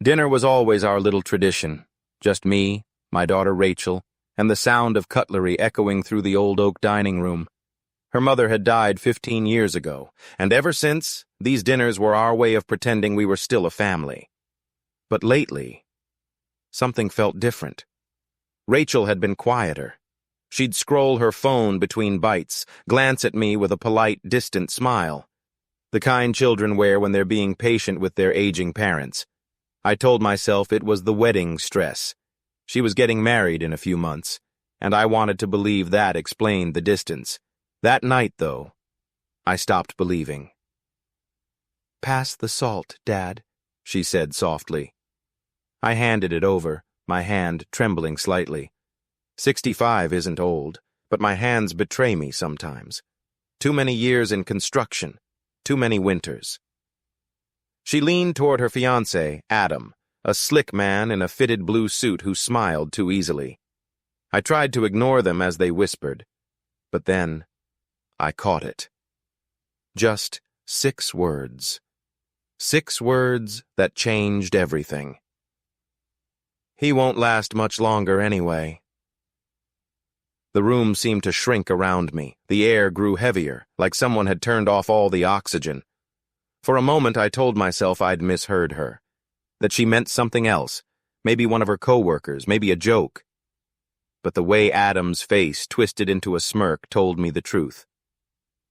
Dinner was always our little tradition. Just me, my daughter Rachel, and the sound of cutlery echoing through the old oak dining room. Her mother had died 15 years ago, and ever since, these dinners were our way of pretending we were still a family. But lately, something felt different. Rachel had been quieter. She'd scroll her phone between bites, glance at me with a polite, distant smile. The kind children wear when they're being patient with their aging parents. I told myself it was the wedding stress. She was getting married in a few months, and I wanted to believe that explained the distance. That night, though, I stopped believing. "Pass the salt, Dad," she said softly. I handed it over, my hand trembling slightly. 65 isn't old, but my hands betray me sometimes. Too many years in construction, too many winters. She leaned toward her fiancé, Adam, a slick man in a fitted blue suit who smiled too easily. I tried to ignore them as they whispered, but then I caught it. Just 6 words. 6 words that changed everything. "He won't last much longer anyway." The room seemed to shrink around me. The air grew heavier, like someone had turned off all the oxygen. For a moment I told myself I'd misheard her, that she meant something else, maybe one of her coworkers, maybe a joke. But the way Adam's face twisted into a smirk told me the truth.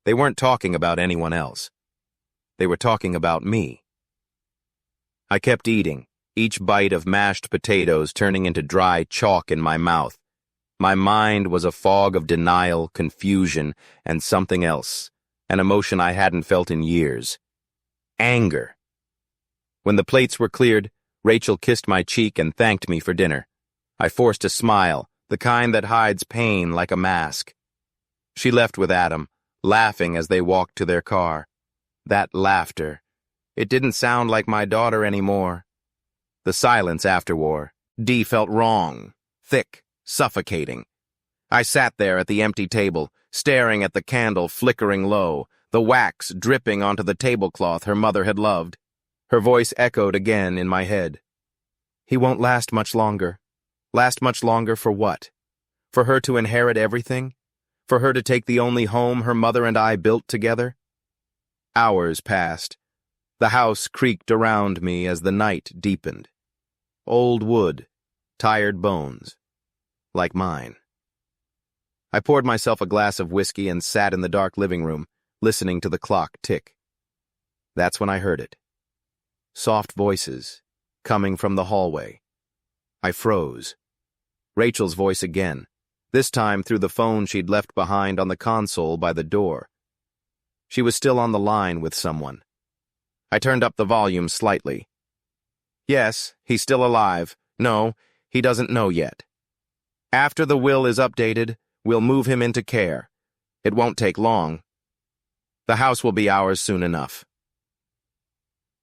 They weren't talking about anyone else. They were talking about me. I kept eating, each bite of mashed potatoes turning into dry chalk in my mouth. My mind was a fog of denial, confusion, and something else, an emotion I hadn't felt in years. Anger. When the plates were cleared, Rachel kissed my cheek and thanked me for dinner. I forced a smile, the kind that hides pain like a mask. She left with Adam, laughing as they walked to their car. That laughter. It didn't sound like my daughter anymore. The silence afterward. Dee felt wrong, thick, suffocating. I sat there at the empty table, staring at the candle flickering low, the wax dripping onto the tablecloth her mother had loved. Her voice echoed again in my head. "He won't last much longer." Last much longer for what? For her to inherit everything? For her to take the only home her mother and I built together? Hours passed. The house creaked around me as the night deepened. Old wood, tired bones, like mine. I poured myself a glass of whiskey and sat in the dark living room, listening to the clock tick. That's when I heard it. Soft voices, coming from the hallway. I froze. Rachel's voice again, this time through the phone she'd left behind on the console by the door. She was still on the line with someone. I turned up the volume slightly. "Yes, he's still alive. No, he doesn't know yet. After the will is updated, we'll move him into care. It won't take long. The house will be ours soon enough."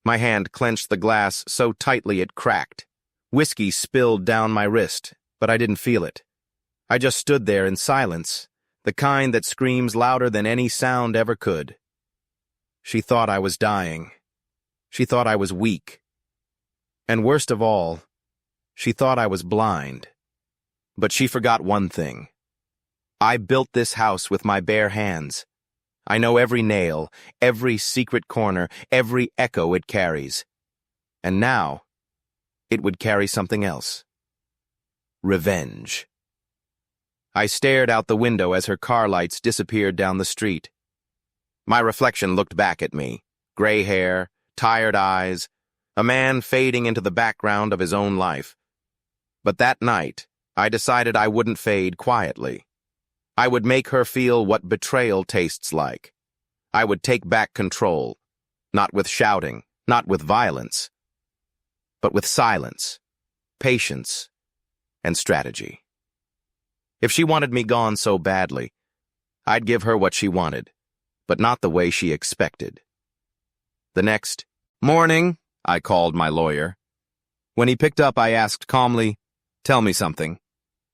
My hand clenched the glass so tightly it cracked. Whiskey spilled down my wrist, but I didn't feel it. I just stood there in silence, the kind that screams louder than any sound ever could. She thought I was dying. She thought I was weak. And worst of all, she thought I was blind. But she forgot one thing. I built this house with my bare hands. I know every nail, every secret corner, every echo it carries. And now, it would carry something else. Revenge. I stared out the window as her car lights disappeared down the street. My reflection looked back at me. Gray hair, tired eyes, a man fading into the background of his own life. But that night, I decided I wouldn't fade quietly. I would make her feel what betrayal tastes like. I would take back control, not with shouting, not with violence, but with silence, patience, and strategy. If she wanted me gone so badly, I'd give her what she wanted, but not the way she expected. The next morning, I called my lawyer. When he picked up, I asked calmly, "Tell me something.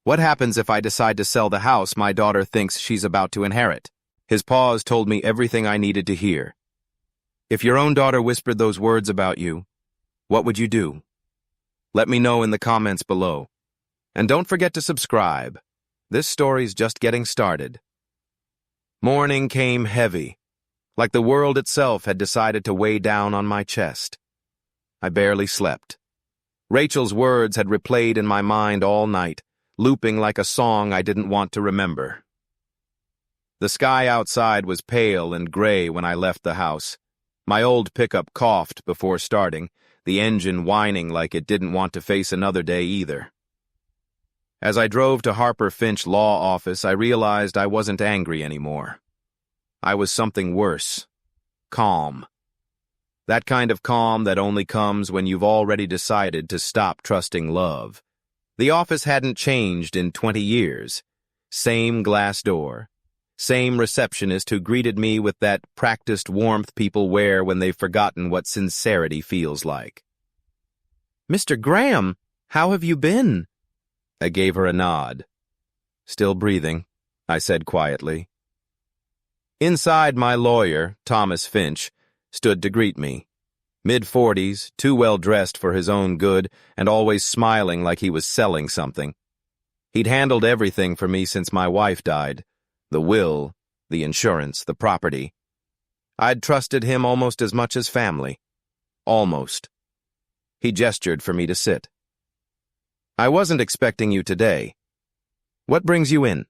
What happens if I decide to sell the house my daughter thinks she's about to inherit?" His pause told me everything I needed to hear. "If your own daughter whispered those words about you, what would you do?" Let me know in the comments below. And don't forget to subscribe. This story's just getting started. Morning came heavy, like the world itself had decided to weigh down on my chest. I barely slept. Rachel's words had replayed in my mind all night, looping like a song I didn't want to remember. The sky outside was pale and gray when I left the house. My old pickup coughed before starting, the engine whining like it didn't want to face another day either. As I drove to Harper Finch Law Office, I realized I wasn't angry anymore. I was something worse. Calm. That kind of calm that only comes when you've already decided to stop trusting love. The office hadn't changed in 20 years. Same glass door. Same receptionist who greeted me with that practiced warmth people wear when they've forgotten what sincerity feels like. "Mr. Graham, how have you been?" I gave her a nod. "Still breathing," I said quietly. Inside, my lawyer, Thomas Finch, stood to greet me. Mid-40s, too well dressed for his own good, and always smiling like he was selling something. He'd handled everything for me since my wife died. The will, the insurance, the property. I'd trusted him almost as much as family. Almost. He gestured for me to sit. "I wasn't expecting you today. What brings you in?"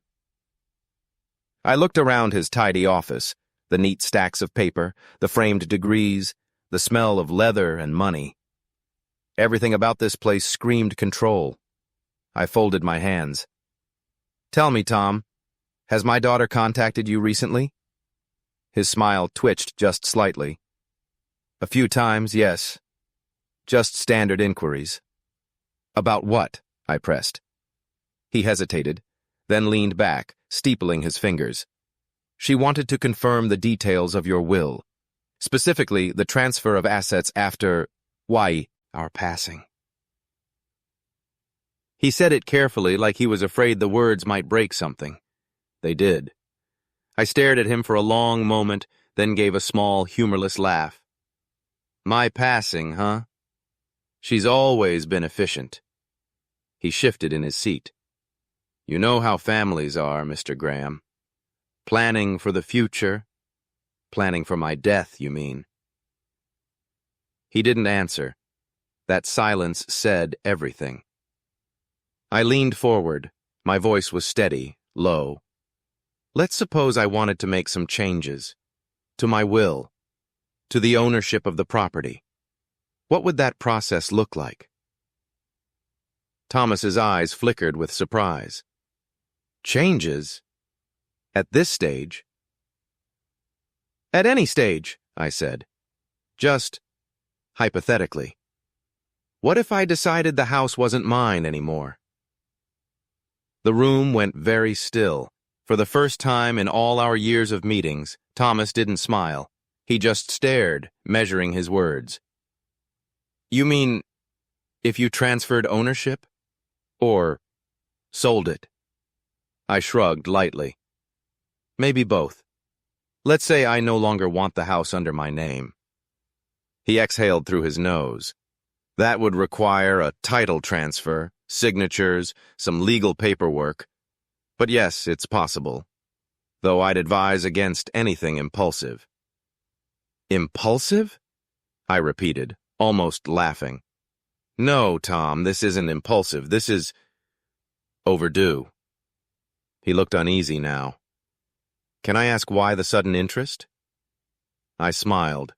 I looked around his tidy office, the neat stacks of paper, the framed degrees, the smell of leather and money. Everything about this place screamed control. I folded my hands. "Tell me, Tom, has my daughter contacted you recently?" His smile twitched just slightly. "A few times, yes. Just standard inquiries." "About what?" I pressed. He hesitated, then leaned back, steepling his fingers. "She wanted to confirm the details of your will, specifically the transfer of assets after, our passing." He said it carefully, like he was afraid the words might break something. They did. I stared at him for a long moment, then gave a small, humorless laugh. "My passing, huh? She's always been efficient." He shifted in his seat. "You know how families are, Mr. Graham. Planning for the future. Planning for my death, you mean." He didn't answer. That silence said everything. I leaned forward. My voice was steady, low. "Let's suppose I wanted to make some changes. To my will. To the ownership of the property. What would that process look like?" Thomas's eyes flickered with surprise. "Changes? At this stage?" "At any stage," I said. "Just hypothetically. What if I decided the house wasn't mine anymore?" The room went very still. For the first time in all our years of meetings, Thomas didn't smile. He just stared, measuring his words. "You mean, if you transferred ownership? Or sold it?" I shrugged lightly. "Maybe both. Let's say I no longer want the house under my name." He exhaled through his nose. "That would require a title transfer, signatures, some legal paperwork. But yes, it's possible. Though I'd advise against anything impulsive." "Impulsive?" I repeated, almost laughing. "No, Tom, this isn't impulsive. This is overdue." He looked uneasy now. "Can I ask why the sudden interest?" I smiled.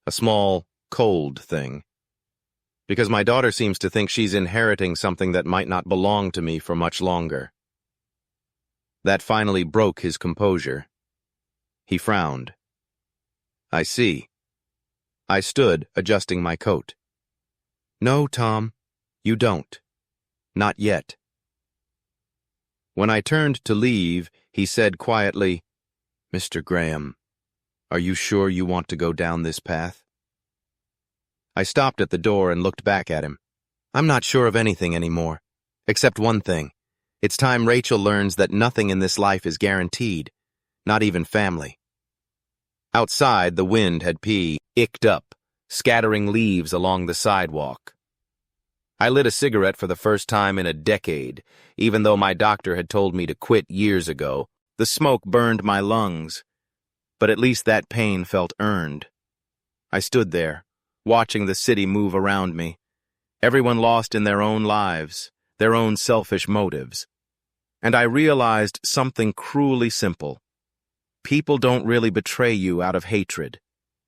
A small, cold thing. "Because my daughter seems to think she's inheriting something that might not belong to me for much longer." That finally broke his composure. He frowned. "I see." I stood, adjusting my coat. "No, Tom, you don't. Not yet." When I turned to leave, he said quietly, "Mr. Graham, are you sure you want to go down this path?" I stopped at the door and looked back at him. "I'm not sure of anything anymore, except one thing. It's time Rachel learns that nothing in this life is guaranteed, not even family." Outside, the wind had icked up, scattering leaves along the sidewalk. I lit a cigarette for the first time in a decade. Even though my doctor had told me to quit years ago, the smoke burned my lungs. But at least that pain felt earned. I stood there, watching the city move around me. Everyone lost in their own lives, their own selfish motives. And I realized something cruelly simple. People don't really betray you out of hatred.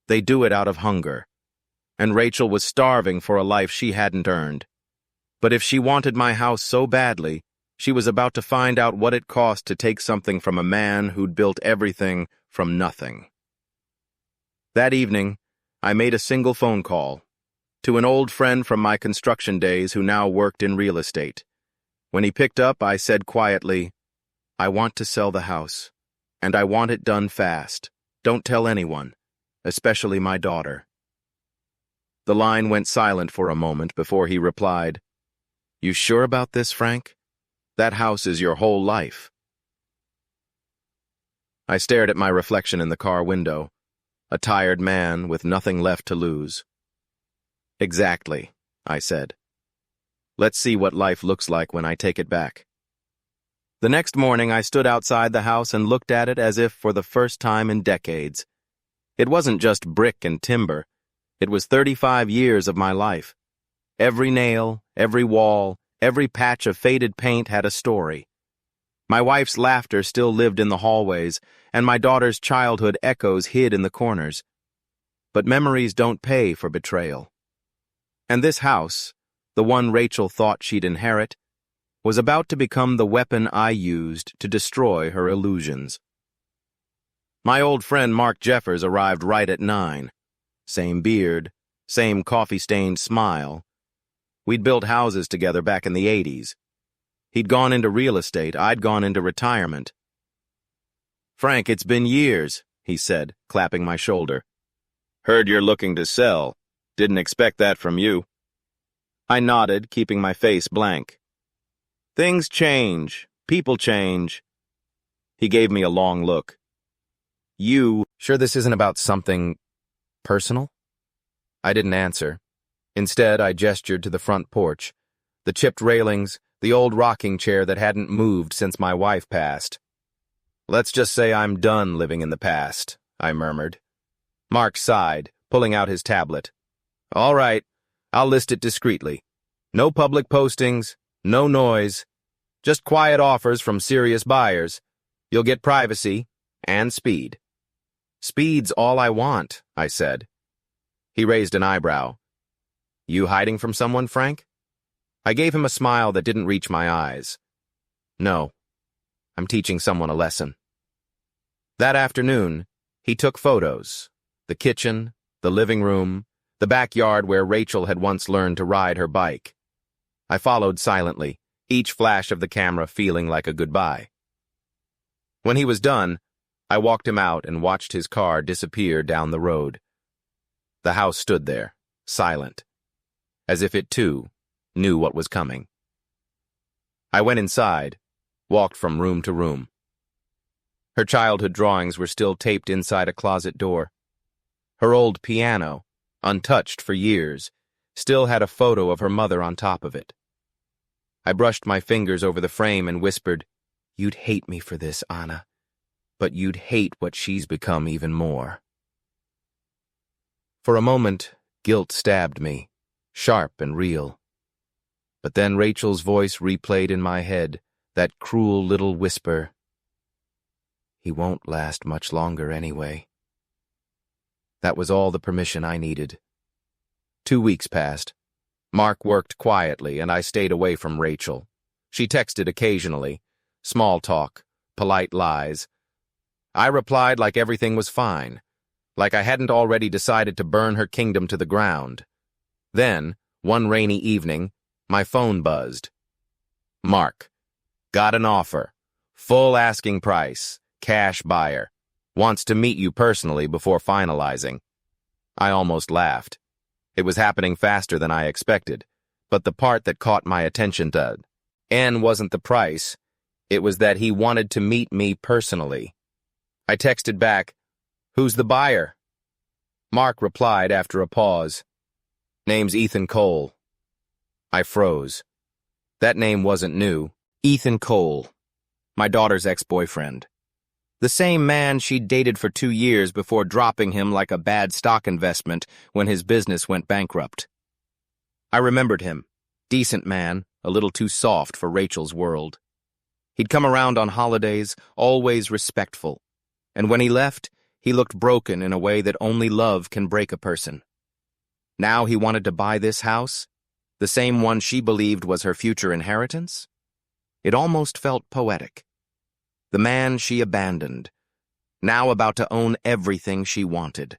They do it out of hunger. And Rachel was starving for a life she hadn't earned. But if she wanted my house so badly, she was about to find out what it cost to take something from a man who'd built everything from nothing. That evening, I made a single phone call to an old friend from my construction days who now worked in real estate. When he picked up, I said quietly, "I want to sell the house, and I want it done fast. Don't tell anyone, especially my daughter." The line went silent for a moment before he replied, "You sure about this, Frank? That house is your whole life." I stared at my reflection in the car window, a tired man with nothing left to lose. "Exactly," I said. "Let's see what life looks like when I take it back." The next morning, I stood outside the house and looked at it as if for the first time in decades. It wasn't just brick and timber. It was 35 years of my life. Every nail, every wall, every patch of faded paint had a story. My wife's laughter still lived in the hallways, and my daughter's childhood echoes hid in the corners. But memories don't pay for betrayal. And this house, the one Rachel thought she'd inherit, was about to become the weapon I used to destroy her illusions. My old friend Mark Jeffers arrived right at 9. Same beard, same coffee-stained smile. We'd built houses together back in the 80s. He'd gone into real estate, I'd gone into retirement. "Frank, it's been years," he said, clapping my shoulder. "Heard you're looking to sell. Didn't expect that from you." I nodded, keeping my face blank. "Things change. People change." He gave me a long look. "You sure this isn't about something personal?" I didn't answer. Instead, I gestured to the front porch, the chipped railings, the old rocking chair that hadn't moved since my wife passed. "Let's just say I'm done living in the past," I murmured. Mark sighed, pulling out his tablet. "All right, I'll list it discreetly. No public postings, no noise, just quiet offers from serious buyers. You'll get privacy and speed." "Speed's all I want," I said. He raised an eyebrow. "You hiding from someone, Frank?" I gave him a smile that didn't reach my eyes. "No, I'm teaching someone a lesson." That afternoon, he took photos. The kitchen, the living room, the backyard where Rachel had once learned to ride her bike. I followed silently, each flash of the camera feeling like a goodbye. When he was done, I walked him out and watched his car disappear down the road. The house stood there, silent, as if it too knew what was coming. I went inside, walked from room to room. Her childhood drawings were still taped inside a closet door. Her old piano, untouched for years, still had a photo of her mother on top of it. I brushed my fingers over the frame and whispered, "You'd hate me for this, Anna, but you'd hate what she's become even more." For a moment, guilt stabbed me, sharp and real. But then Rachel's voice replayed in my head, that cruel little whisper, "He won't last much longer anyway." That was all the permission I needed. 2 weeks passed. Mark worked quietly, and I stayed away from Rachel. She texted occasionally, small talk, polite lies. I replied like everything was fine, like I hadn't already decided to burn her kingdom to the ground. Then, one rainy evening, my phone buzzed. "Mark, got an offer. Full asking price. Cash buyer. Wants to meet you personally before finalizing." I almost laughed. It was happening faster than I expected, but the part that caught my attention wasn't the price. It was that he wanted to meet me personally. I texted back, "Who's the buyer?" Mark replied after a pause, "Name's Ethan Cole." I froze. That name wasn't new. Ethan Cole, my daughter's ex-boyfriend. The same man she'd dated for 2 years before dropping him like a bad stock investment when his business went bankrupt. I remembered him. Decent man, a little too soft for Rachel's world. He'd come around on holidays, always respectful. And when he left, he looked broken in a way that only love can break a person. Now he wanted to buy this house, the same one she believed was her future inheritance? It almost felt poetic. The man she abandoned, now about to own everything she wanted.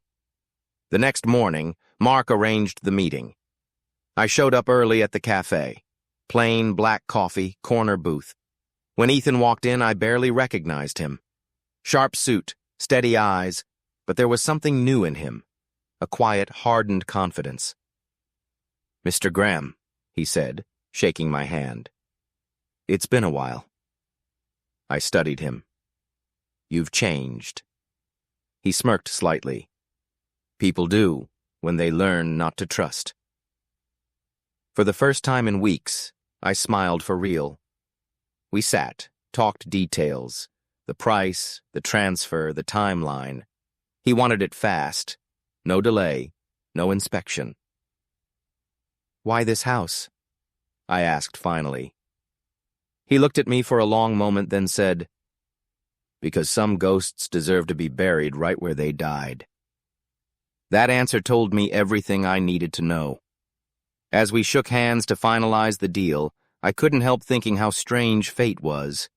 The next morning, Mark arranged the meeting. I showed up early at the cafe. Plain black coffee, corner booth. When Ethan walked in, I barely recognized him. Sharp suit, steady eyes, but there was something new in him. A quiet, hardened confidence. "Mr. Graham," he said, shaking my hand. "It's been a while." I studied him. "You've changed." He smirked slightly. "People do, when they learn not to trust." For the first time in weeks, I smiled for real. We sat, talked details, the price, the transfer, the timeline. He wanted it fast, no delay, no inspection. "Why this house?" I asked finally. He looked at me for a long moment, then said, "Because some ghosts deserve to be buried right where they died." That answer told me everything I needed to know. As we shook hands to finalize the deal, I couldn't help thinking how strange fate was.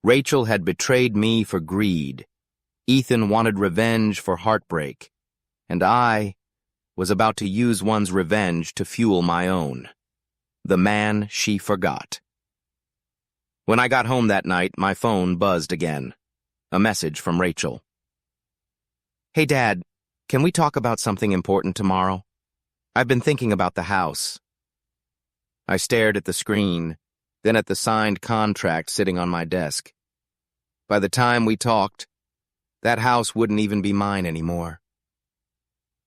Rachel had betrayed me for greed. Ethan wanted revenge for heartbreak. And I was about to use one's revenge to fuel my own. The man she forgot. When I got home that night, my phone buzzed again. A message from Rachel. "Hey, Dad, can we talk about something important tomorrow? I've been thinking about the house." I stared at the screen, then at the signed contract sitting on my desk. By the time we talked, that house wouldn't even be mine anymore.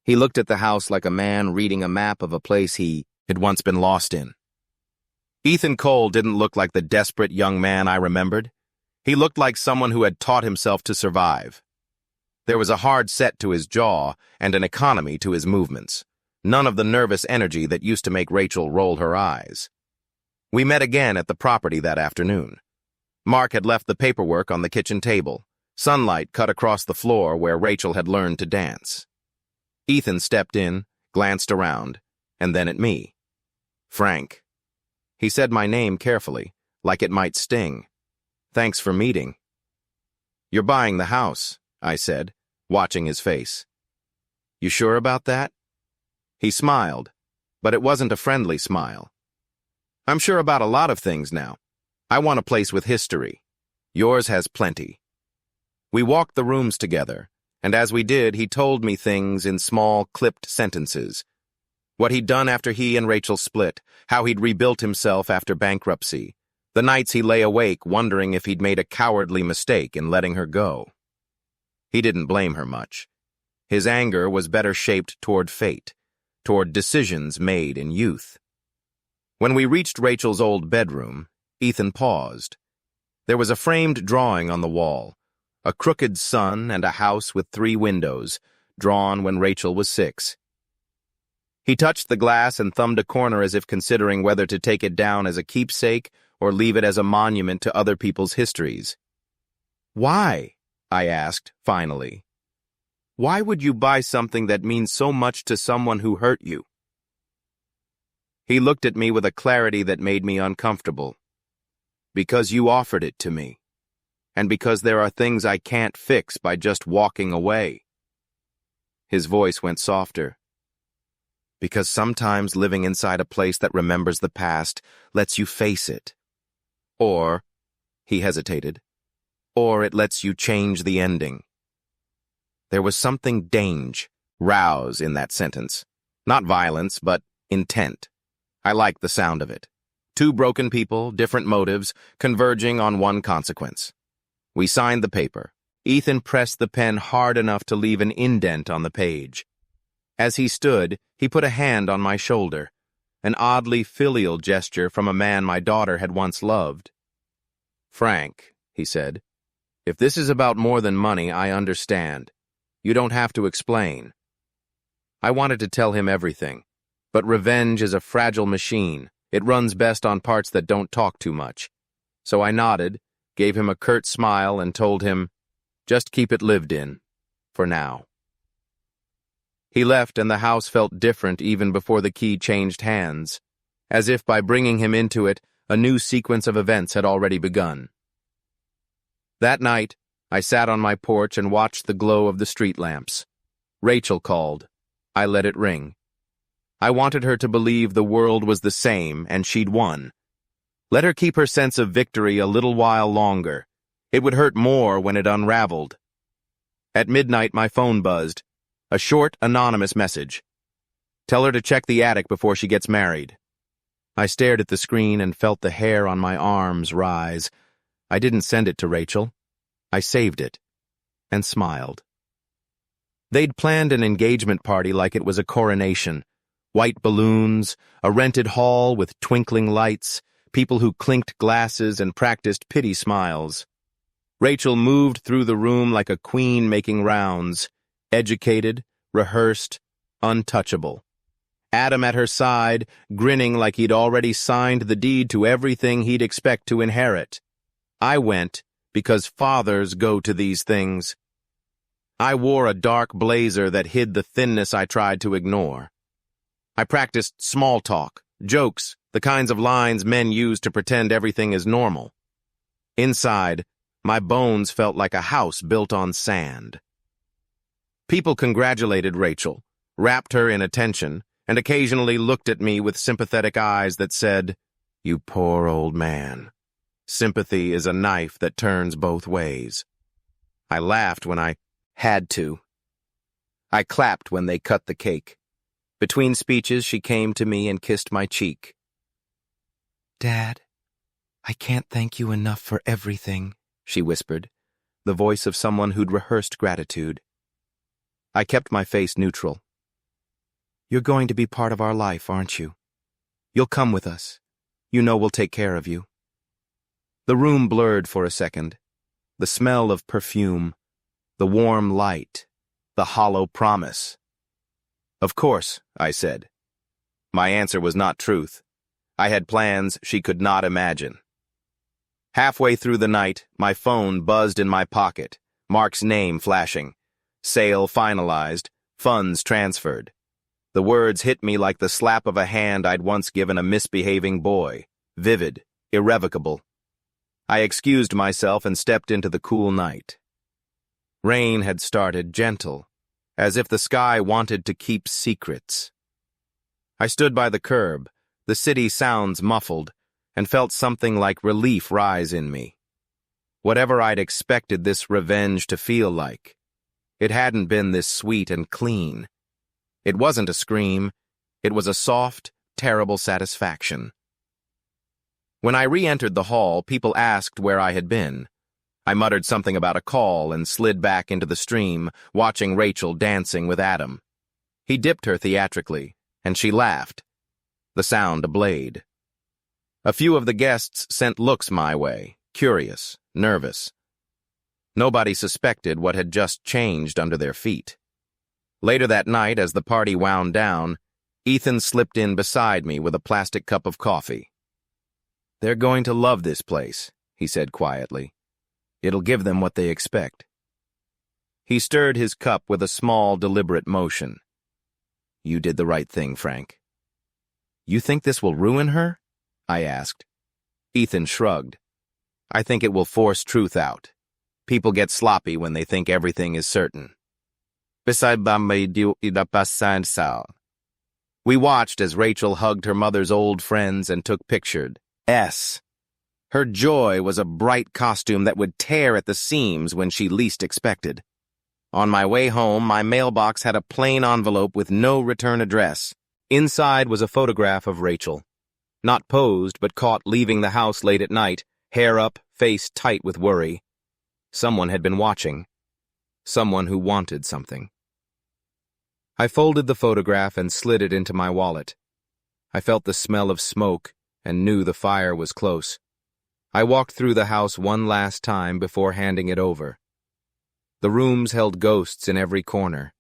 He looked at the house like a man reading a map of a place he had once been lost in. Ethan Cole didn't look like the desperate young man I remembered. He looked like someone who had taught himself to survive. There was a hard set to his jaw and an economy to his movements. None of the nervous energy that used to make Rachel roll her eyes. We met again at the property that afternoon. Mark had left the paperwork on the kitchen table. Sunlight cut across the floor where Rachel had learned to dance. Ethan stepped in, glanced around, and then at me. "Frank." He said my name carefully, like it might sting. "Thanks for meeting." "You're buying the house," I said, watching his face. "You sure about that?" He smiled, but it wasn't a friendly smile. "I'm sure about a lot of things now. I want a place with history. Yours has plenty." We walked the rooms together, and as we did, he told me things in small, clipped sentences. What he'd done after he and Rachel split, how he'd rebuilt himself after bankruptcy, the nights he lay awake wondering if he'd made a cowardly mistake in letting her go. He didn't blame her much. His anger was better shaped toward fate, toward decisions made in youth. When we reached Rachel's old bedroom, Ethan paused. There was a framed drawing on the wall, a crooked sun and a house with 3 windows, drawn when Rachel was 6. He touched the glass and thumbed a corner as if considering whether to take it down as a keepsake or leave it as a monument to other people's histories. "Why?" I asked, finally. "Why would you buy something that means so much to someone who hurt you?" He looked at me with a clarity that made me uncomfortable. "Because you offered it to me. And because there are things I can't fix by just walking away." His voice went softer. "Because sometimes living inside a place that remembers the past lets you face it. Or," he hesitated, "or it lets you change the ending." There was something rouse in that sentence. Not violence, but intent. I liked the sound of it. 2 broken people, different motives, converging on one consequence. We signed the paper. Ethan pressed the pen hard enough to leave an indent on the page. As he stood, he put a hand on my shoulder. an oddly filial gesture from a man my daughter had once loved. "Frank," he said, "if this is about more than money, I understand. You don't have to explain." I wanted to tell him everything, but revenge is a fragile machine. It runs best on parts that don't talk too much. So I nodded, gave him a curt smile, and told him, "Just keep it lived in, for now." He left, and the house felt different even before the key changed hands, as if by bringing him into it, a new sequence of events had already begun. That night, I sat on my porch and watched the glow of the street lamps. Rachel called. I let it ring. I wanted her to believe the world was the same and she'd won. Let her keep her sense of victory a little while longer. It would hurt more when it unraveled. At midnight, my phone buzzed. A short, anonymous message. "Tell her to check the attic before she gets married." I stared at the screen and felt the hair on my arms rise. I didn't send it to Rachel. I saved it and smiled. They'd planned an engagement party like it was a coronation. White balloons, a rented hall with twinkling lights, people who clinked glasses and practiced pity smiles. Rachel moved through the room like a queen making rounds, educated, rehearsed, untouchable. Adam at her side, grinning like he'd already signed the deed to everything he'd expect to inherit. I went because fathers go to these things. I wore a dark blazer that hid the thinness I tried to ignore. I practiced small talk, jokes, the kinds of lines men use to pretend everything is normal. Inside, my bones felt like a house built on sand. People congratulated Rachel, wrapped her in attention, and occasionally looked at me with sympathetic eyes that said, "You poor old man." Sympathy is a knife that turns both ways. I laughed when I had to. I clapped when they cut the cake. Between speeches, she came to me and kissed my cheek. "Dad, I can't thank you enough for everything," she whispered, the voice of someone who'd rehearsed gratitude. I kept my face neutral. "You're going to be part of our life, aren't you? You'll come with us. You know we'll take care of you." The room blurred for a second. The smell of perfume, the warm light, the hollow promise. "Of course," I said. My answer was not truth. I had plans she could not imagine. Halfway through the night, my phone buzzed in my pocket, Mark's name flashing. Sale finalized, funds transferred. The words hit me like the slap of a hand I'd once given a misbehaving boy, vivid, irrevocable. I excused myself and stepped into the cool night. Rain had started, gentle, as if the sky wanted to keep secrets. I stood by the curb, the city sounds muffled, and felt something like relief rise in me. Whatever I'd expected this revenge to feel like, it hadn't been this sweet and clean. It wasn't a scream, it was a soft, terrible satisfaction. When I re-entered the hall, people asked where I had been. I muttered something about a call and slid back into the stream, watching Rachel dancing with Adam. He dipped her theatrically, and she laughed, the sound a blade. A few of the guests sent looks my way, curious, nervous. Nobody suspected what had just changed under their feet. Later that night, as the party wound down, Ethan slipped in beside me with a plastic cup of coffee. "They're going to love this place," he said quietly. "It'll give them what they expect." He stirred his cup with a small, deliberate motion. "You did the right thing, Frank." "You think this will ruin her?" I asked. Ethan shrugged. "I think it will force truth out. People get sloppy when they think everything is certain." We watched as Rachel hugged her mother's old friends and took pictures. Her joy was a bright costume that would tear at the seams when she least expected. On my way home, my mailbox had a plain envelope with no return address. Inside was a photograph of Rachel. Not posed, but caught leaving the house late at night, hair up, face tight with worry. Someone had been watching. Someone who wanted something. I folded the photograph and slid it into my wallet. I felt the smell of smoke and knew the fire was close. I walked through the house one last time before handing it over. The rooms held ghosts in every corner.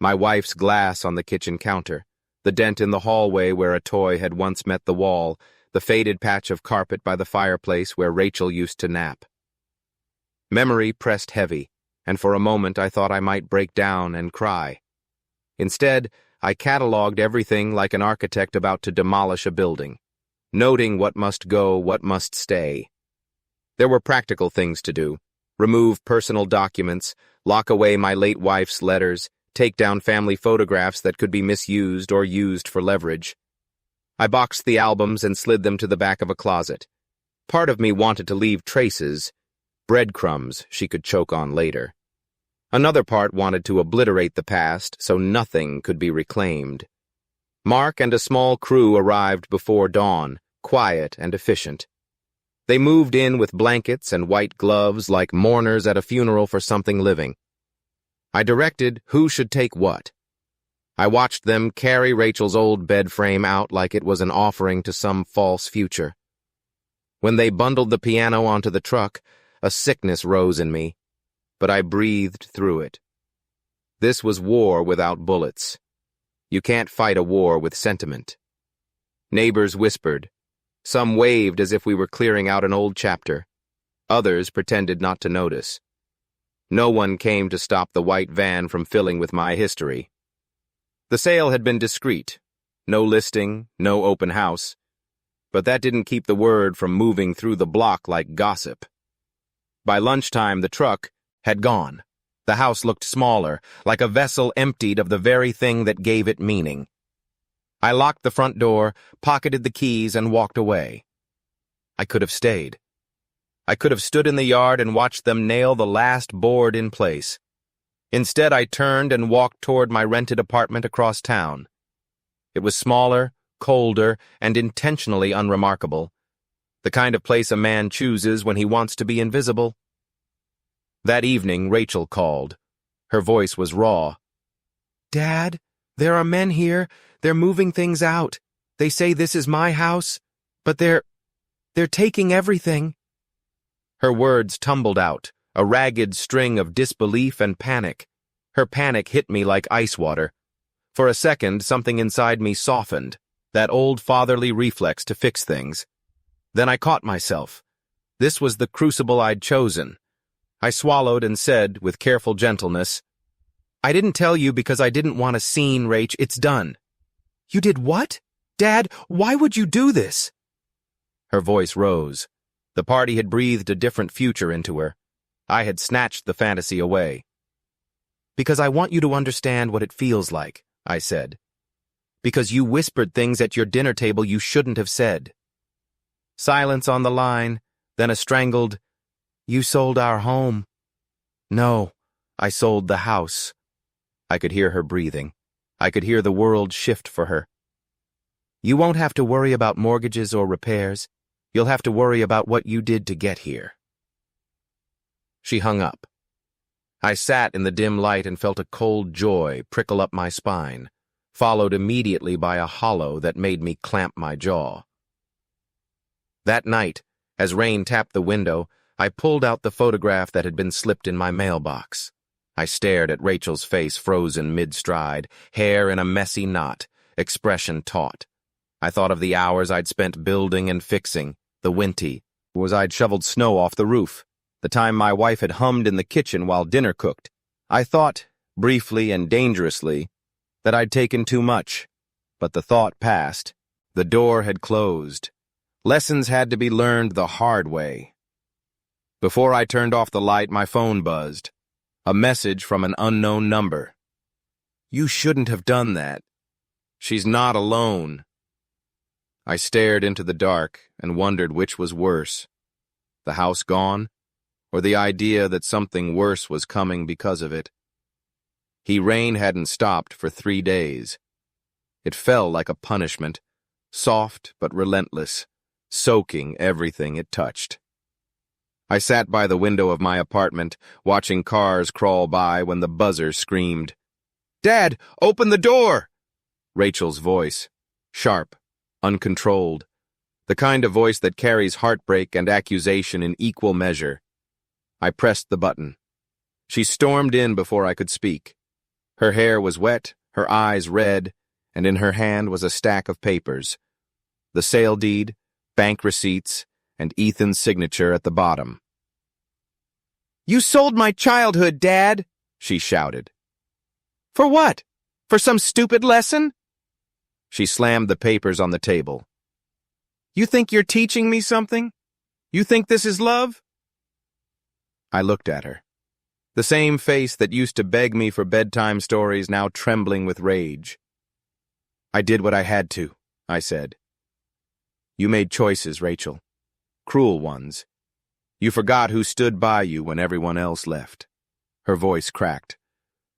My wife's glass on the kitchen counter, the dent in the hallway where a toy had once met the wall, the faded patch of carpet by the fireplace where Rachel used to nap. Memory pressed heavy, and for a moment I thought I might break down and cry. Instead, I catalogued everything like an architect about to demolish a building, noting what must go, what must stay. There were practical things to do: remove personal documents, lock away my late wife's letters, take down family photographs that could be misused or used for leverage. I boxed the albums and slid them to the back of a closet. Part of me wanted to leave traces, breadcrumbs she could choke on later. Another part wanted to obliterate the past so nothing could be reclaimed. Mark and a small crew arrived before dawn, quiet and efficient. They moved in with blankets and white gloves like mourners at a funeral for something living. I directed who should take what. I watched them carry Rachel's old bed frame out like it was an offering to some false future. When they bundled the piano onto the truck, a sickness rose in me, but I breathed through it. This was war without bullets. You can't fight a war with sentiment. Neighbors whispered. Some waved as if we were clearing out an old chapter. Others pretended not to notice. No one came to stop the white van from filling with my history. The sale had been discreet. No listing, no open house. But that didn't keep the word from moving through the block like gossip. By lunchtime, the truck had gone. The house looked smaller, like a vessel emptied of the very thing that gave it meaning. I locked the front door, pocketed the keys, and walked away. I could have stayed. I could have stood in the yard and watched them nail the last board in place. Instead, I turned and walked toward my rented apartment across town. It was smaller, colder, and intentionally unremarkable. The kind of place a man chooses when he wants to be invisible. That evening, Rachel called. Her voice was raw. "Dad, there are men here. They're moving things out. They say this is my house, but they're taking everything." Her words tumbled out, a ragged string of disbelief and panic. Her panic hit me like ice water. For a second, something inside me softened, that old fatherly reflex to fix things. Then I caught myself. This was the crucible I'd chosen. I swallowed and said, with careful gentleness, "I didn't tell you because I didn't want a scene, Rach. It's done." "You did what? Dad, why would you do this?" Her voice rose. The party had breathed a different future into her. I had snatched the fantasy away. "Because I want you to understand what it feels like," I said. "Because you whispered things at your dinner table you shouldn't have said." Silence on the line, then a strangled, "You sold our home." "No, I sold the house." I could hear her breathing. I could hear the world shift for her. "You won't have to worry about mortgages or repairs. You'll have to worry about what you did to get here." She hung up. I sat in the dim light and felt a cold joy prickle up my spine, followed immediately by a hollow that made me clamp my jaw. That night, as rain tapped the window, I pulled out the photograph that had been slipped in my mailbox. I stared at Rachel's face frozen mid-stride, hair in a messy knot, expression taut. I thought of the hours I'd spent building and fixing, the winty, was I'd shoveled snow off the roof, the time my wife had hummed in the kitchen while dinner cooked. I thought, briefly and dangerously, that I'd taken too much. But the thought passed. The door had closed. Lessons had to be learned the hard way. Before I turned off the light, my phone buzzed. A message from an unknown number. "You shouldn't have done that. She's not alone." I stared into the dark and wondered which was worse, the house gone, or the idea that something worse was coming because of it. Rain hadn't stopped for 3 days. It fell like a punishment, soft but relentless, soaking everything it touched. I sat by the window of my apartment, watching cars crawl by when the buzzer screamed, "Dad, open the door!" Rachel's voice, sharp, uncontrolled, the kind of voice that carries heartbreak and accusation in equal measure. I pressed the button. She stormed in before I could speak. Her hair was wet, her eyes red, and in her hand was a stack of papers. The sale deed, bank receipts, and Ethan's signature at the bottom. "You sold my childhood, Dad!" she shouted. "For what? For some stupid lesson?" She slammed the papers on the table. "You think you're teaching me something? You think this is love?" I looked at her. The same face that used to beg me for bedtime stories now trembling with rage. "I did what I had to," I said. "You made choices, Rachel. Cruel ones. You forgot who stood by you when everyone else left." Her voice cracked.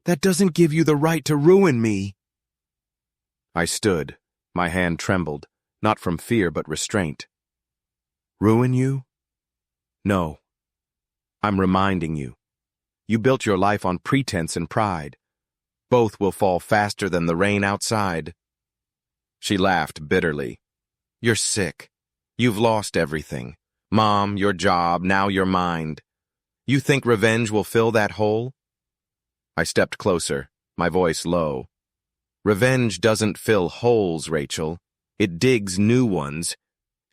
"That doesn't give you the right to ruin me." I stood. My hand trembled, not from fear but restraint. "Ruin you? No. I'm reminding you. You built your life on pretense and pride. Both will fall faster than the rain outside." She laughed bitterly. "You're sick. You've lost everything. Mom, your job, now your mind. You think revenge will fill that hole?" I stepped closer, my voice low. "Revenge doesn't fill holes, Rachel. It digs new ones.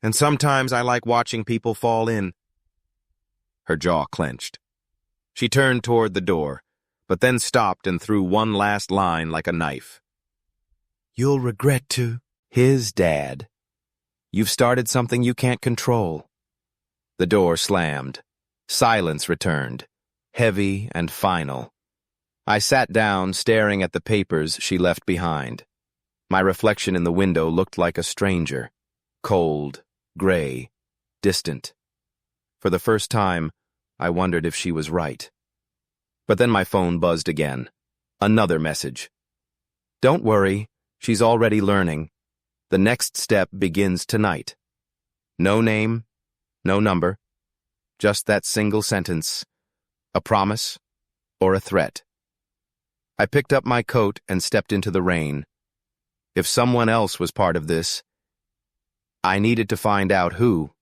And sometimes I like watching people fall in." Her jaw clenched. She turned toward the door, but then stopped and threw one last line like a knife. "You'll regret to, his dad. You've started something you can't control." The door slammed. Silence returned, heavy and final. I sat down, staring at the papers she left behind. My reflection in the window looked like a stranger, cold, gray, distant. For the first time, I wondered if she was right. But then my phone buzzed again. Another message. "Don't worry, she's already learning. The next step begins tonight." No name, no number, just that single sentence. A promise or a threat. I picked up my coat and stepped into the rain. If someone else was part of this, I needed to find out who,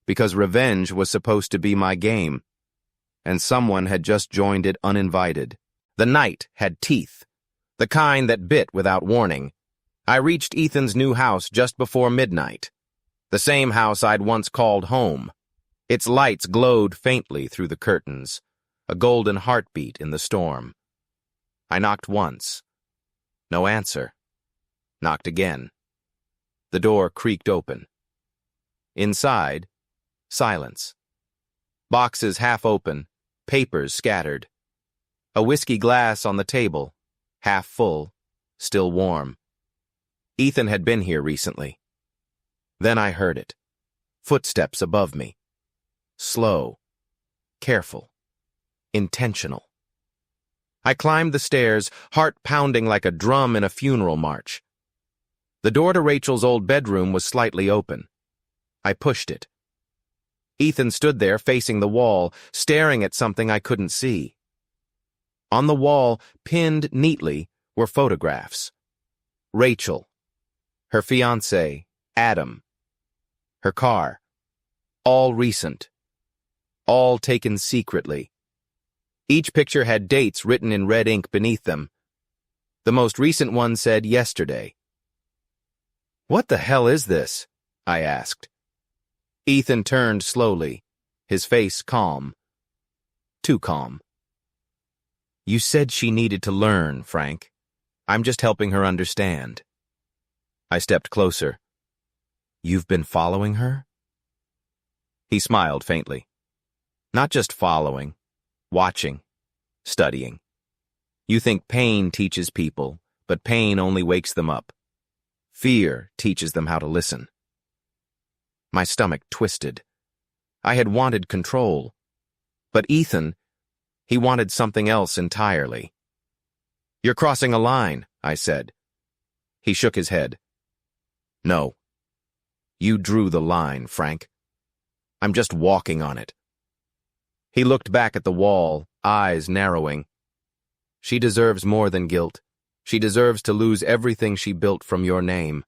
because revenge was supposed to be my game, and someone had just joined it uninvited. The night had teeth, the kind that bit without warning. I reached Ethan's new house just before midnight, the same house I'd once called home. Its lights glowed faintly through the curtains, a golden heartbeat in the storm. I knocked once. No answer. Knocked again. The door creaked open. Inside, silence. Boxes half open, papers scattered. A whiskey glass on the table, half full, still warm. Ethan had been here recently. Then I heard it. Footsteps above me. Slow, careful, intentional. I climbed the stairs, heart pounding like a drum in a funeral march. The door to Rachel's old bedroom was slightly open. I pushed it. Ethan stood there facing the wall, staring at something I couldn't see. On the wall, pinned neatly, were photographs. Rachel, her fiancé, Adam, her car, all recent, all taken secretly. Each picture had dates written in red ink beneath them. The most recent one said yesterday. "What the hell is this?" I asked. Ethan turned slowly, his face calm. Too calm. "You said she needed to learn, Frank. I'm just helping her understand." I stepped closer. "You've been following her?" He smiled faintly. "Not just following. Watching, studying. You think pain teaches people, but pain only wakes them up. Fear teaches them how to listen." My stomach twisted. I had wanted control. But Ethan, he wanted something else entirely. "You're crossing a line," I said. He shook his head. "No. You drew the line, Frank. I'm just walking on it." He looked back at the wall, eyes narrowing. "She deserves more than guilt. She deserves to lose everything she built from your name."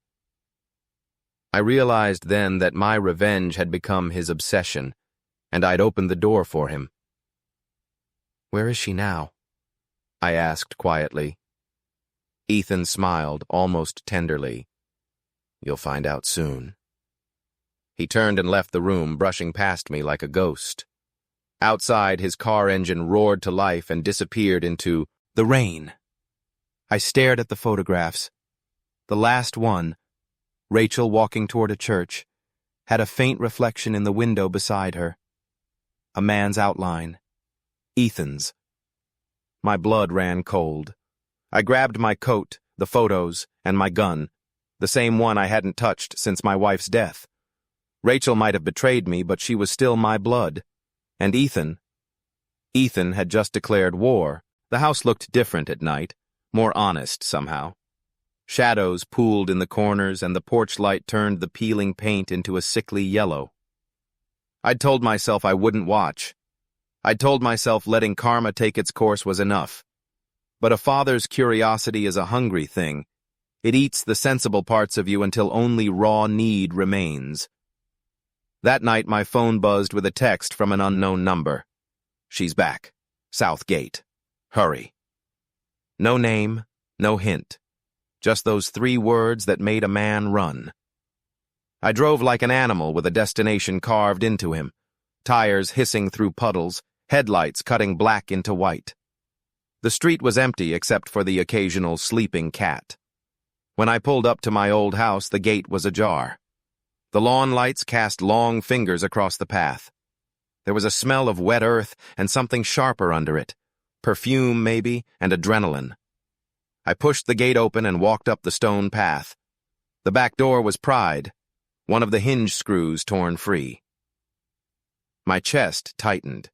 I realized then that my revenge had become his obsession, and I'd opened the door for him. "Where is she now?" I asked quietly. Ethan smiled, almost tenderly. "You'll find out soon." He turned and left the room, brushing past me like a ghost. Outside, his car engine roared to life and disappeared into the rain. I stared at the photographs. The last one, Rachel walking toward a church, had a faint reflection in the window beside her. A man's outline. Ethan's. My blood ran cold. I grabbed my coat, the photos, and my gun, the same one I hadn't touched since my wife's death. Rachel might have betrayed me, but she was still my blood. And Ethan had just declared war. The house looked different at night, more honest somehow. Shadows pooled in the corners, and the porch light turned the peeling paint into a sickly yellow. I'd told myself I wouldn't watch. I'd told myself letting karma take its course was enough. But a father's curiosity is a hungry thing. It eats the sensible parts of you until only raw need remains. That night my phone buzzed with a text from an unknown number. "She's back. South Gate. Hurry." No name, no hint. Just those 3 words that made a man run. I drove like an animal with a destination carved into him, tires hissing through puddles, headlights cutting black into white. The street was empty except for the occasional sleeping cat. When I pulled up to my old house, the gate was ajar. The lawn lights cast long fingers across the path. There was a smell of wet earth and something sharper under it. Perfume, maybe, and adrenaline. I pushed the gate open and walked up the stone path. The back door was pried, one of the hinge screws torn free. My chest tightened.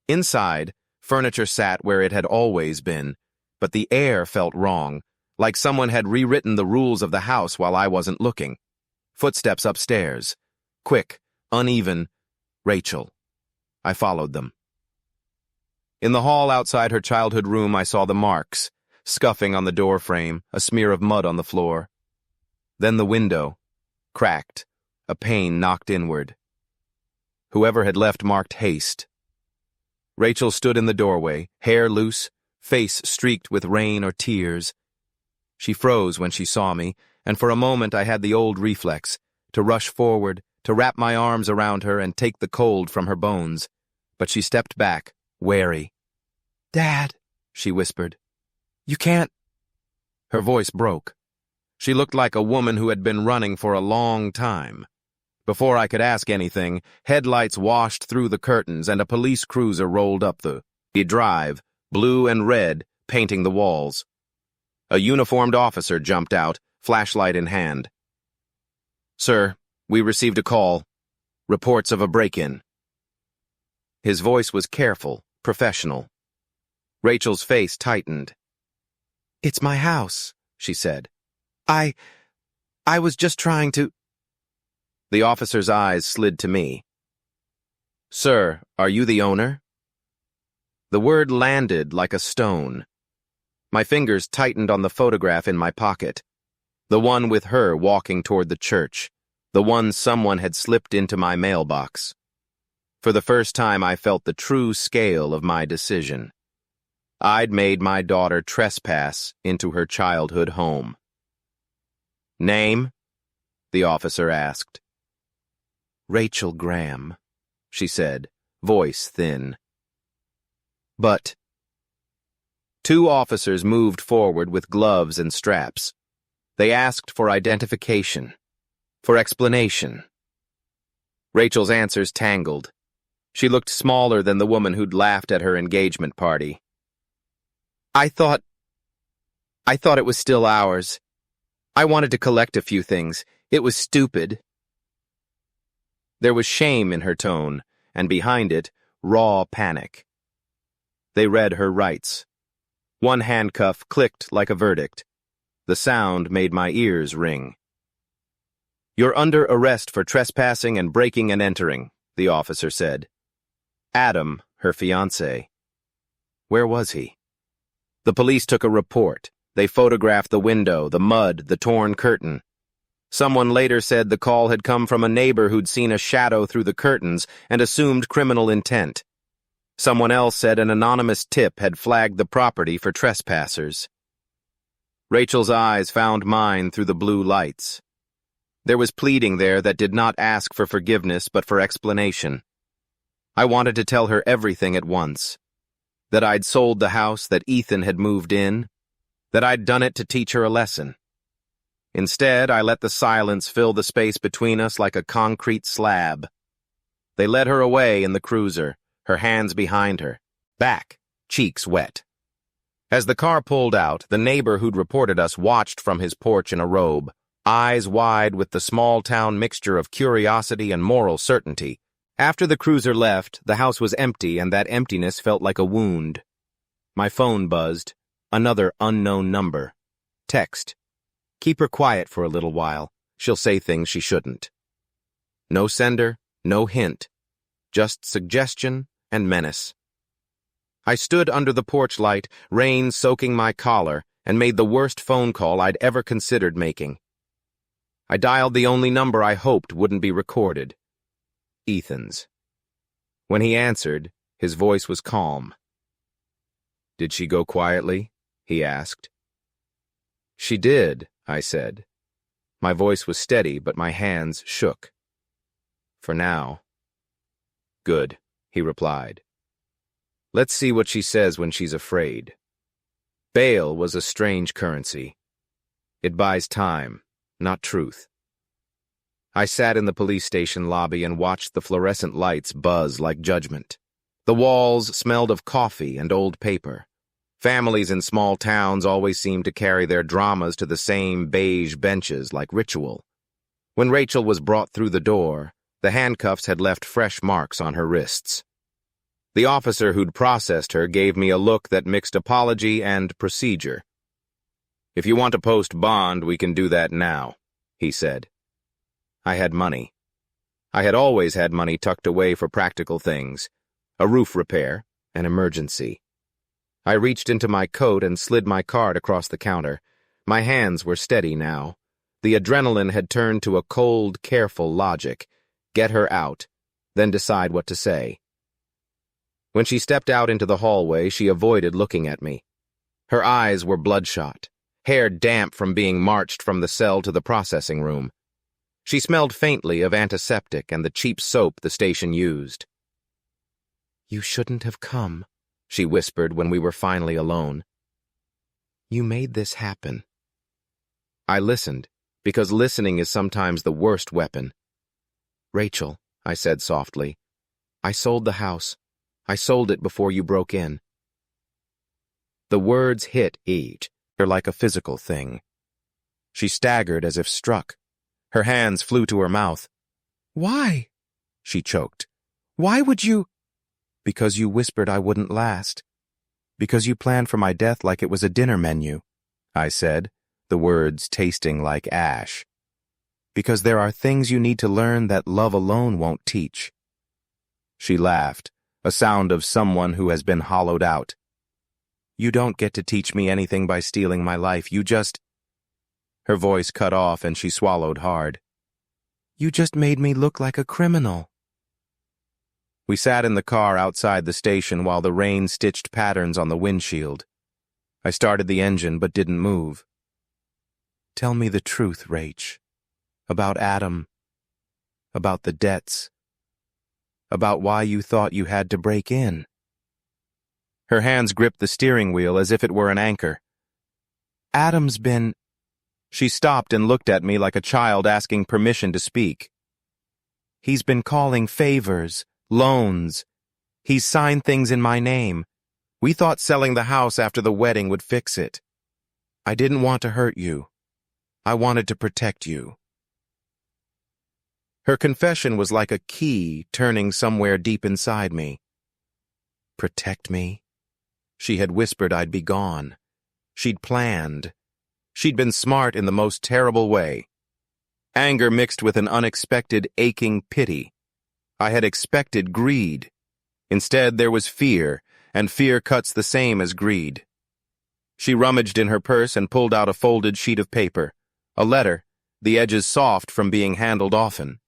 Inside, furniture sat where it had always been, but the air felt wrong, like someone had rewritten the rules of the house while I wasn't looking. Footsteps upstairs. Quick, uneven. Rachel. I followed them. In the hall outside her childhood room, I saw the marks, scuffing on the door frame, a smear of mud on the floor. Then the window, cracked, a pane knocked inward. Whoever had left marked haste. Rachel stood in the doorway, hair loose, face streaked with rain or tears. She froze when she saw me, and for a moment I had the old reflex, to rush forward, to wrap my arms around her and take the cold from her bones. But she stepped back, wary. "Dad," she whispered. "You can't—" Her voice broke. She looked like a woman who had been running for a long time. Before I could ask anything, headlights washed through the curtains and a police cruiser rolled up the drive, blue and red, painting the walls. A uniformed officer jumped out, flashlight in hand. "Sir, we received a call. Reports of a break-in." His voice was careful, professional. Rachel's face tightened. "It's my house," she said. I was just trying to—" The officer's eyes slid to me. "Sir, are you the owner?" The word landed like a stone. My fingers tightened on the photograph in my pocket. The one with her walking toward the church. The one someone had slipped into my mailbox. For the first time, I felt the true scale of my decision. I'd made my daughter trespass into her childhood home. "Name?" the officer asked. "Rachel Graham," she said, voice thin. "But—" 2 officers moved forward with gloves and straps. They asked for identification, for explanation. Rachel's answers tangled. She looked smaller than the woman who'd laughed at her engagement party. I thought it was still ours. I wanted to collect a few things. It was stupid." There was shame in her tone, and behind it, raw panic. They read her rights. One handcuff clicked like a verdict. The sound made my ears ring. "You're under arrest for trespassing and breaking and entering," the officer said. Adam, her fiancé. Where was he? The police took a report. They photographed the window, the mud, the torn curtain. Someone later said the call had come from a neighbor who'd seen a shadow through the curtains and assumed criminal intent. Someone else said an anonymous tip had flagged the property for trespassers. Rachel's eyes found mine through the blue lights. There was pleading there that did not ask for forgiveness but for explanation. I wanted to tell her everything at once. That I'd sold the house that Ethan had moved in. That I'd done it to teach her a lesson. Instead, I let the silence fill the space between us like a concrete slab. They led her away in the cruiser, her hands behind her, back, cheeks wet. As the car pulled out, the neighbor who'd reported us watched from his porch in a robe, eyes wide with the small-town mixture of curiosity and moral certainty. After the cruiser left, the house was empty, and that emptiness felt like a wound. My phone buzzed. Another unknown number. Text. Keep her quiet for a little while. She'll say things she shouldn't. No sender, no hint. Just suggestion and menace. I stood under the porch light, rain soaking my collar, and made the worst phone call I'd ever considered making. I dialed the only number I hoped wouldn't be recorded. Ethan's. When he answered, his voice was calm. "Did she go quietly?" he asked. "She did," I said. My voice was steady, but my hands shook. "For now." "Good," he replied. "Let's see what she says when she's afraid." Bail was a strange currency. It buys time, not truth. I sat in the police station lobby and watched the fluorescent lights buzz like judgment. The walls smelled of coffee and old paper. Families in small towns always seemed to carry their dramas to the same beige benches like ritual. When Rachel was brought through the door, the handcuffs had left fresh marks on her wrists. The officer who'd processed her gave me a look that mixed apology and procedure. "If you want to post bond, we can do that now," he said. I had money. I had always had money tucked away for practical things. A roof repair, an emergency. I reached into my coat and slid my card across the counter. My hands were steady now. The adrenaline had turned to a cold, careful logic. Get her out, then decide what to say. When she stepped out into the hallway, she avoided looking at me. Her eyes were bloodshot, hair damp from being marched from the cell to the processing room. She smelled faintly of antiseptic and the cheap soap the station used. "You shouldn't have come," she whispered when we were finally alone. "You made this happen." I listened, because listening is sometimes the worst weapon. "Rachel," I said softly, "I sold the house. I sold it before you broke in." The words hit each, her like a physical thing. She staggered as if struck. Her hands flew to her mouth. "Why?" she choked. "Why would you—" "Because you whispered I wouldn't last. Because you planned for my death like it was a dinner menu," I said, the words tasting like ash. "Because there are things you need to learn that love alone won't teach." She laughed, a sound of someone who has been hollowed out. "You don't get to teach me anything by stealing my life. You just—" Her voice cut off and she swallowed hard. "You just made me look like a criminal." We sat in the car outside the station while the rain stitched patterns on the windshield. I started the engine but didn't move. "Tell me the truth, Rach. About Adam. About the debts. About why you thought you had to break in." Her hands gripped the steering wheel as if it were an anchor. "Adam's been—" She stopped and looked at me like a child asking permission to speak. "He's been calling favors, loans. He's signed things in my name. We thought selling the house after the wedding would fix it. I didn't want to hurt you. I wanted to protect you." Her confession was like a key turning somewhere deep inside me. Protect me? She had whispered I'd be gone. She'd planned. She'd been smart in the most terrible way. Anger mixed with an unexpected, aching pity. I had expected greed. Instead, there was fear, and fear cuts the same as greed. She rummaged in her purse and pulled out a folded sheet of paper. A letter, the edges soft from being handled often.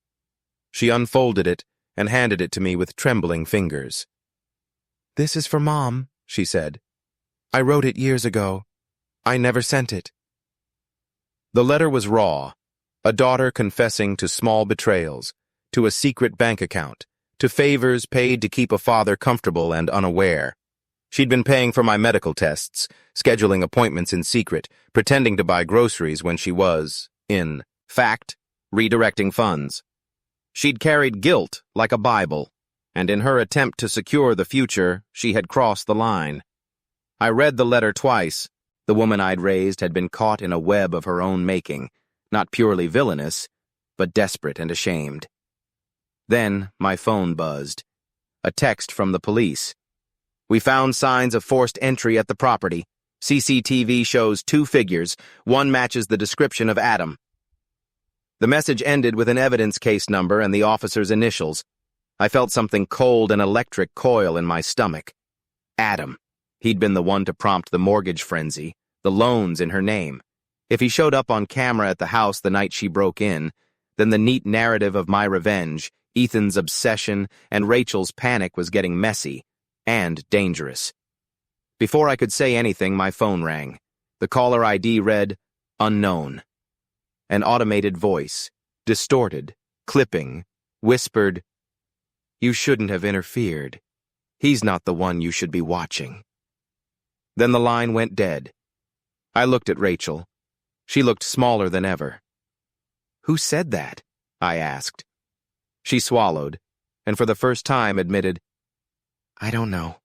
She unfolded it and handed it to me with trembling fingers. "This is for Mom," she said. "I wrote it years ago. I never sent it." The letter was raw, a daughter confessing to small betrayals, to a secret bank account, to favors paid to keep a father comfortable and unaware. She'd been paying for my medical tests, scheduling appointments in secret, pretending to buy groceries when she was, in fact, redirecting funds. She'd carried guilt like a Bible, and in her attempt to secure the future, she had crossed the line. I read the letter twice. The woman I'd raised had been caught in a web of her own making, not purely villainous, but desperate and ashamed. Then my phone buzzed. A text from the police. "We found signs of forced entry at the property. CCTV shows 2 figures. One matches the description of Adam." The message ended with an evidence case number and the officer's initials. I felt something cold and electric coil in my stomach. Adam. He'd been the one to prompt the mortgage frenzy, the loans in her name. If he showed up on camera at the house the night she broke in, then the neat narrative of my revenge, Ethan's obsession, and Rachel's panic was getting messy and dangerous. Before I could say anything, my phone rang. The caller ID read, "Unknown." An automated voice, distorted, clipping, whispered, "You shouldn't have interfered. He's not the one you should be watching." Then the line went dead. I looked at Rachel. She looked smaller than ever. "Who said that?" I asked. She swallowed, and for the first time admitted, "I don't know.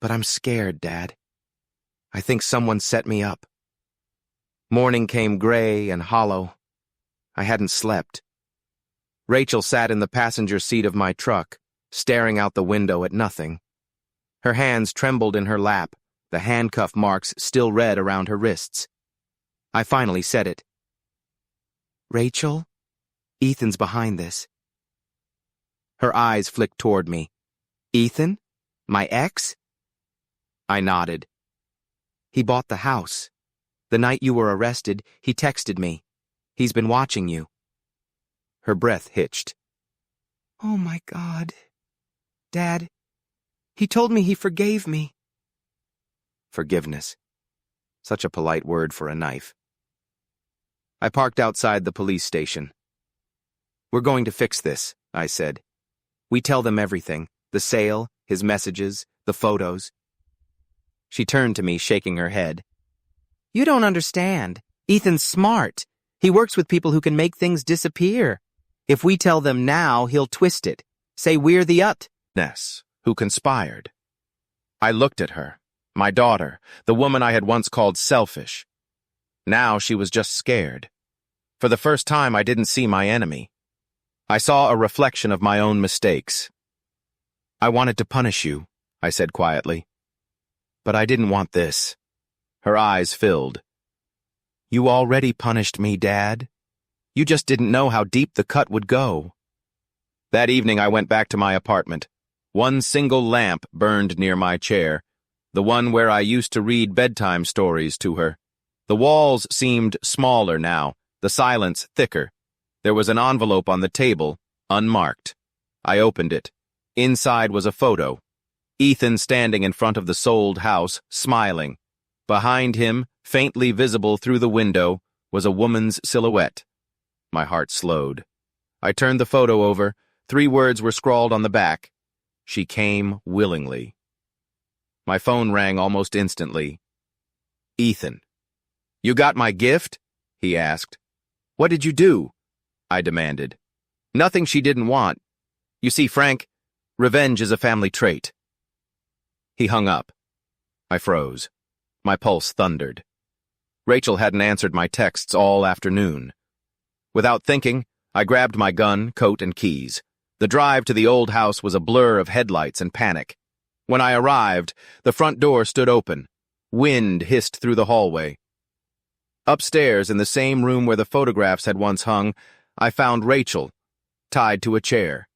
But I'm scared, Dad. I think someone set me up." Morning came gray and hollow. I hadn't slept. Rachel sat in the passenger seat of my truck, staring out the window at nothing. Her hands trembled in her lap, the handcuff marks still red around her wrists. I finally said it. "Rachel, Ethan's behind this." Her eyes flicked toward me. "Ethan? My ex?" I nodded. "He bought the house. The night you were arrested, he texted me. He's been watching you." Her breath hitched. "Oh my God. Dad, he told me he forgave me." Forgiveness. Such a polite word for a knife. I parked outside the police station. "We're going to fix this," I said. "We tell them everything, the sale, his messages, the photos." She turned to me, shaking her head. "You don't understand. Ethan's smart. He works with people who can make things disappear. If we tell them now, he'll twist it. Say we're the Ness, who conspired." I looked at her, my daughter, the woman I had once called selfish. Now she was just scared. For the first time, I didn't see my enemy. I saw a reflection of my own mistakes. "I wanted to punish you," I said quietly. "But I didn't want this." Her eyes filled. "You already punished me, Dad. You just didn't know how deep the cut would go." That evening I went back to my apartment. One single lamp burned near my chair, the one where I used to read bedtime stories to her. The walls seemed smaller now, the silence thicker. There was an envelope on the table, unmarked. I opened it. Inside was a photo. Ethan standing in front of the sold house, smiling. Behind him, faintly visible through the window, was a woman's silhouette. My heart slowed. I turned the photo over. 3 words were scrawled on the back. She came willingly. My phone rang almost instantly. "Ethan." "You got my gift?" he asked. "What did you do?" I demanded. "Nothing she didn't want. You see, Frank, revenge is a family trait." He hung up. I froze. My pulse thundered. Rachel hadn't answered my texts all afternoon. Without thinking, I grabbed my gun, coat, and keys. The drive to the old house was a blur of headlights and panic. When I arrived, the front door stood open. Wind hissed through the hallway. Upstairs, in the same room where the photographs had once hung, I found Rachel, tied to a chair.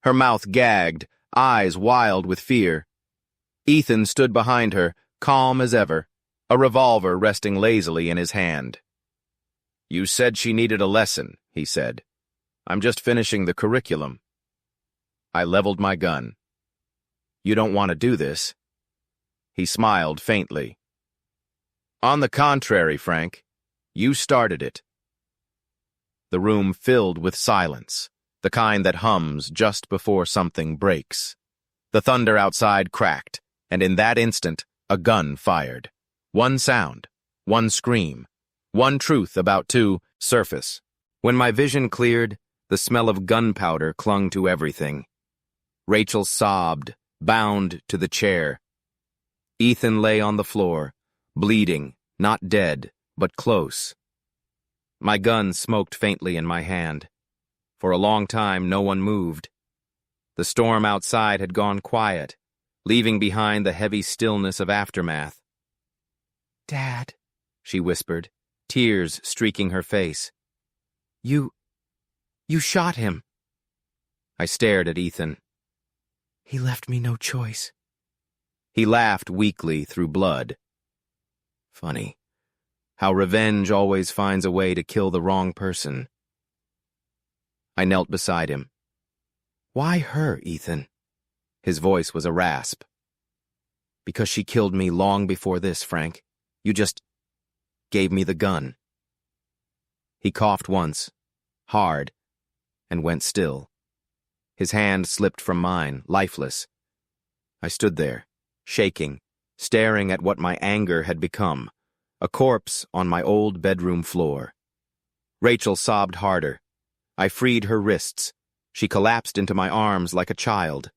Her mouth gagged, eyes wild with fear. Ethan stood behind her, calm as ever, a revolver resting lazily in his hand. You said she needed a lesson, he said. I'm just finishing the curriculum. I leveled my gun. You don't want to do this. He smiled faintly. On the contrary, Frank, you started it. The room filled with silence, the kind that hums just before something breaks. The thunder outside cracked, and in that instant, a gun fired. One sound, one scream, one truth about to surface. When my vision cleared, the smell of gunpowder clung to everything. Rachel sobbed, bound to the chair. Ethan lay on the floor, bleeding, not dead, but close. My gun smoked faintly in my hand. For a long time, no one moved. The storm outside had gone quiet, leaving behind the heavy stillness of aftermath. "Dad," she whispered, tears streaking her face. You shot him." I stared at Ethan. "He left me no choice." He laughed weakly through blood. Funny, how revenge always finds a way to kill the wrong person. I knelt beside him. "Why her, Ethan?" His voice was a rasp. "Because she killed me long before this, Frank. You just gave me the gun." He coughed once, hard, and went still. His hand slipped from mine, lifeless. I stood there, shaking, staring at what my anger had become, a corpse on my old bedroom floor. Rachel sobbed harder. I freed her wrists. She collapsed into my arms like a child.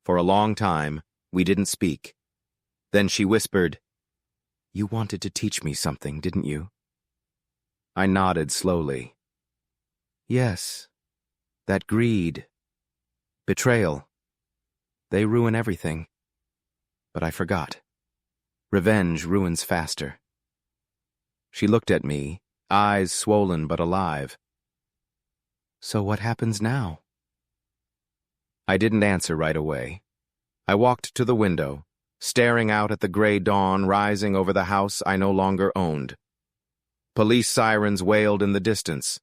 For a long time, we didn't speak. Then she whispered, "You wanted to teach me something, didn't you?" I nodded slowly. "Yes, that greed, betrayal, they ruin everything." But I forgot. Revenge ruins faster. She looked at me, eyes swollen but alive. "So what happens now?" I didn't answer right away. I walked to the window, staring out at the gray dawn rising over the house I no longer owned. Police sirens wailed in the distance.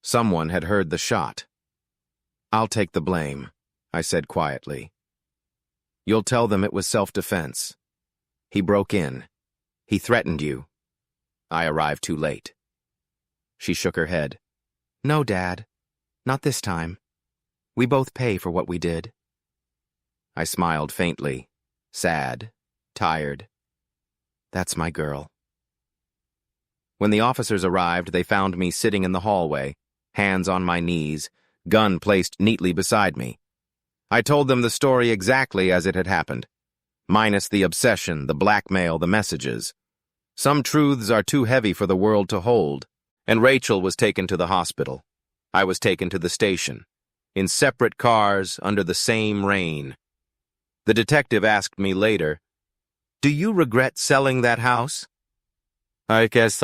Someone had heard the shot. "I'll take the blame," I said quietly. "You'll tell them it was self-defense. He broke in. He threatened you. I arrived too late." She shook her head. "No, Dad. Not this time. We both pay for what we did." I smiled faintly, sad, tired. That's my girl. When the officers arrived, they found me sitting in the hallway, hands on my knees, gun placed neatly beside me. I told them the story exactly as it had happened, minus the obsession, the blackmail, the messages. Some truths are too heavy for the world to hold, and Rachel was taken to the hospital. I was taken to the station, in separate cars under the same rain. The detective asked me later, "Do you regret selling that house?" I thought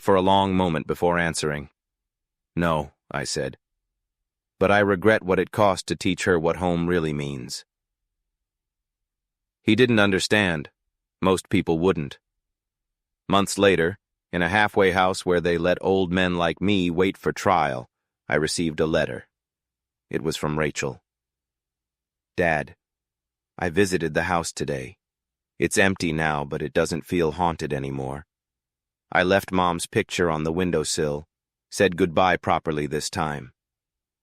for a long moment before answering. "No," I said. "But I regret what it cost to teach her what home really means." He didn't understand. Most people wouldn't. Months later, in a halfway house where they let old men like me wait for trial, I received a letter. It was from Rachel. "Dad, I visited the house today. It's empty now, but it doesn't feel haunted anymore. I left Mom's picture on the windowsill, said goodbye properly this time.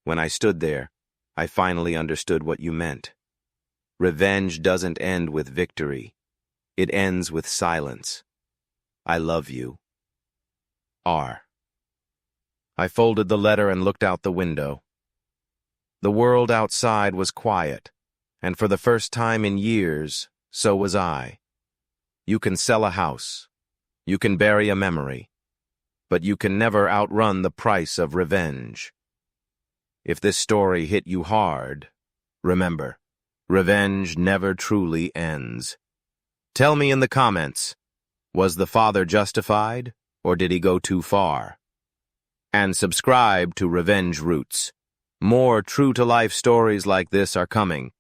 When I stood there, I finally understood what you meant. Revenge doesn't end with victory. It ends with silence. I love you. R." I folded the letter and looked out the window. The world outside was quiet, and for the first time in years, so was I. You can sell a house. You can bury a memory. But you can never outrun the price of revenge. If this story hit you hard, remember, revenge never truly ends. Tell me in the comments, was the father justified, or did he go too far? And subscribe to Revenge Roots. More true-to-life stories like this are coming,